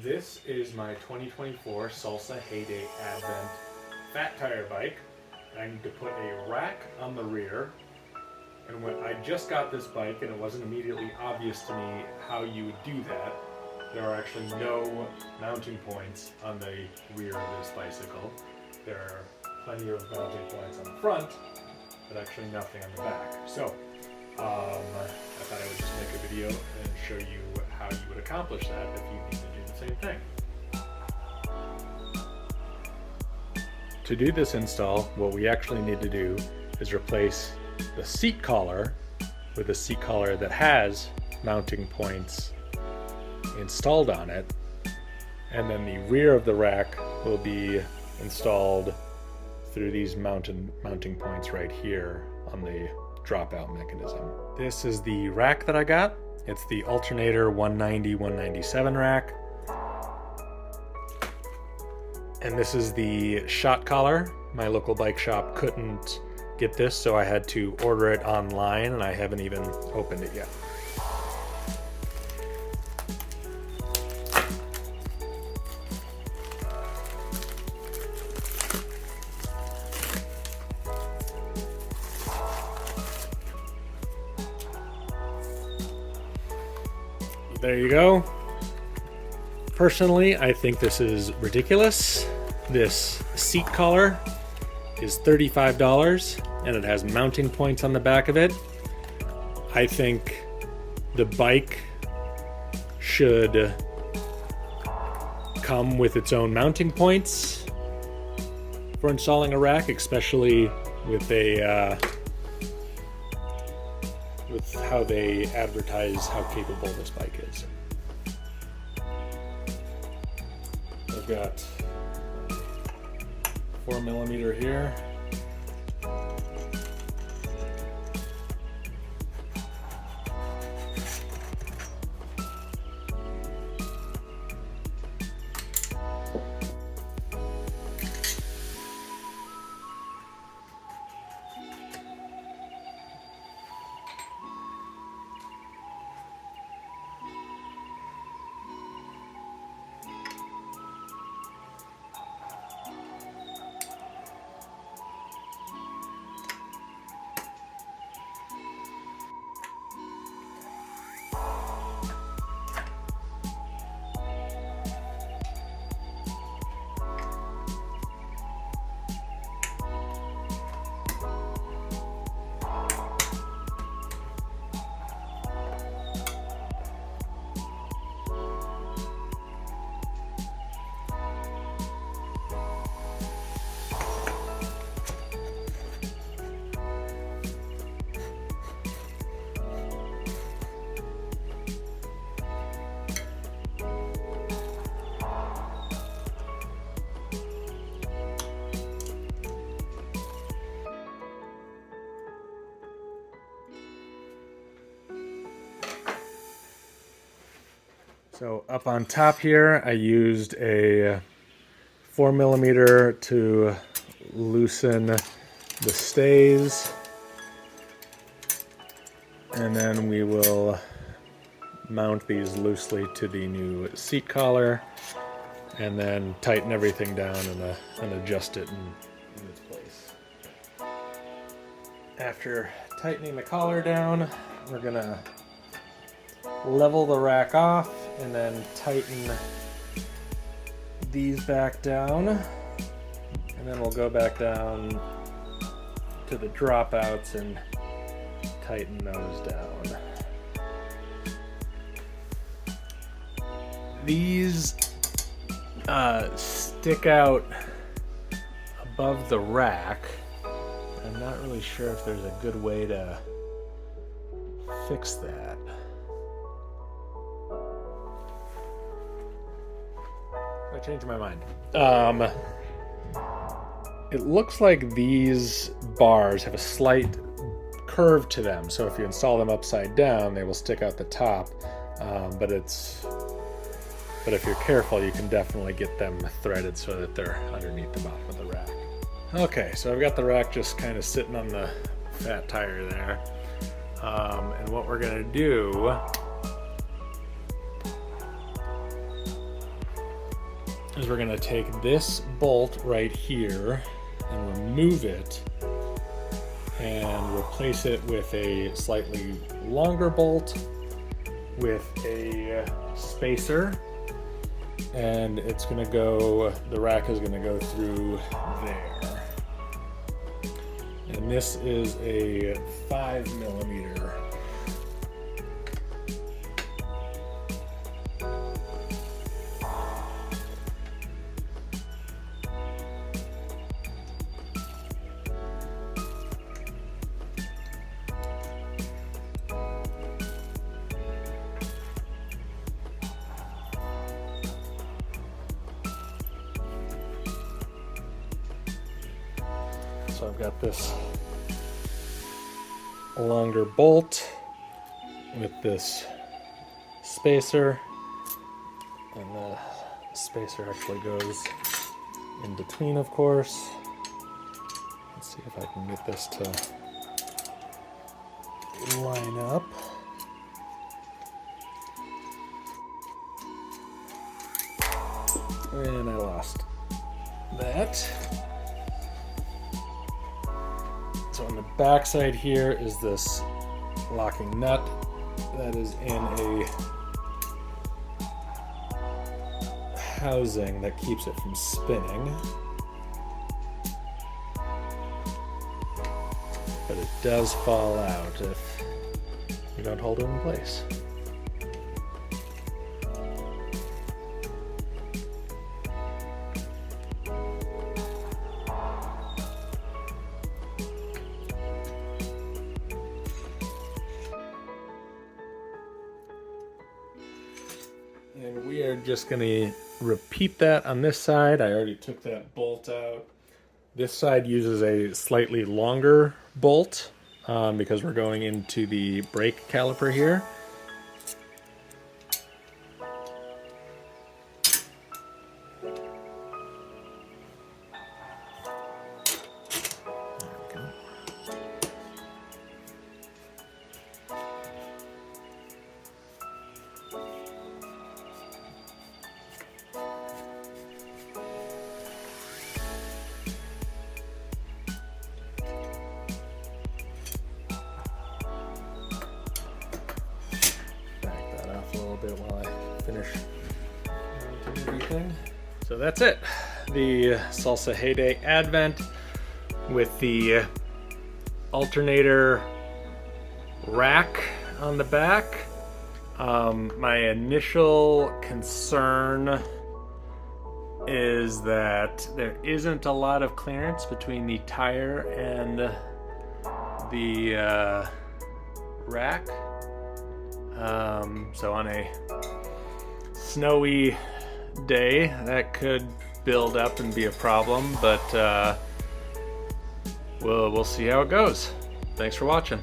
This is my 2024 Salsa Heyday Advent fat tire bike. I need to put a rack on the rear. And when I just got this bike and it wasn't immediately obvious to me how you would do that, there are actually no mounting points on the rear of this bicycle. There are plenty of mounting points on the front, but actually nothing on the back. So I thought I would just make a video and show you how you would accomplish that if you need to do the same thing. To do this install, what we actually need to do is replace the seat collar with a seat collar that has mounting points installed on it, and then the rear of the rack will be installed through these mounting points right here on the dropout mechanism. This is the rack that I got. It's the Alternator 190-197 rack. And this is the shot collar. My local bike shop couldn't get this, so I had to order it online, and I haven't even opened it yet. There you go. Personally, I think this is ridiculous. This seat collar is $35 and it has mounting points on the back of it. I think the bike should come with its own mounting points for installing a rack, especially with with how they advertise how capable this bike is. I've got 4mm here. So up on top here, I used a 4mm to loosen the stays. And then we will mount these loosely to the new seat collar and then tighten everything down and adjust it in its place. After tightening the collar down, we're gonna level the rack off and then tighten these back down, and then we'll go back down to the dropouts and tighten those down. These stick out above the rack. I'm not really sure if there's a good way to fix that. I changed my mind. It looks like these bars have a slight curve to them, so if you install them upside down, they will stick out the top. But if you're careful, you can definitely get them threaded so that they're underneath the bottom of the rack. Okay, so I've got the rack just kind of sitting on the fat tire there. And what we're gonna do is we're gonna take this bolt right here and remove it and replace it with a slightly longer bolt with a spacer, and it's gonna go, the rack is gonna go through there. And this is a 5mm. So I've got this longer bolt with this spacer, and the spacer actually goes in between, of course. Let's see if I can get this to line up. And I lost that. So on the back side here is this locking nut that is in a housing that keeps it from spinning. But it does fall out if you don't hold it in place. And we are just going to repeat that on this side. I already took that bolt out. This side uses a slightly longer bolt because we're going into the brake caliper here. Bit while I finish mounting everything. So that's it. The Salsa Heyday Advent with the alternator rack on the back. My initial concern is that there isn't a lot of clearance between the tire and the rack. So on a snowy day, that could build up and be a problem, but we'll see how it goes. Thanks for watching.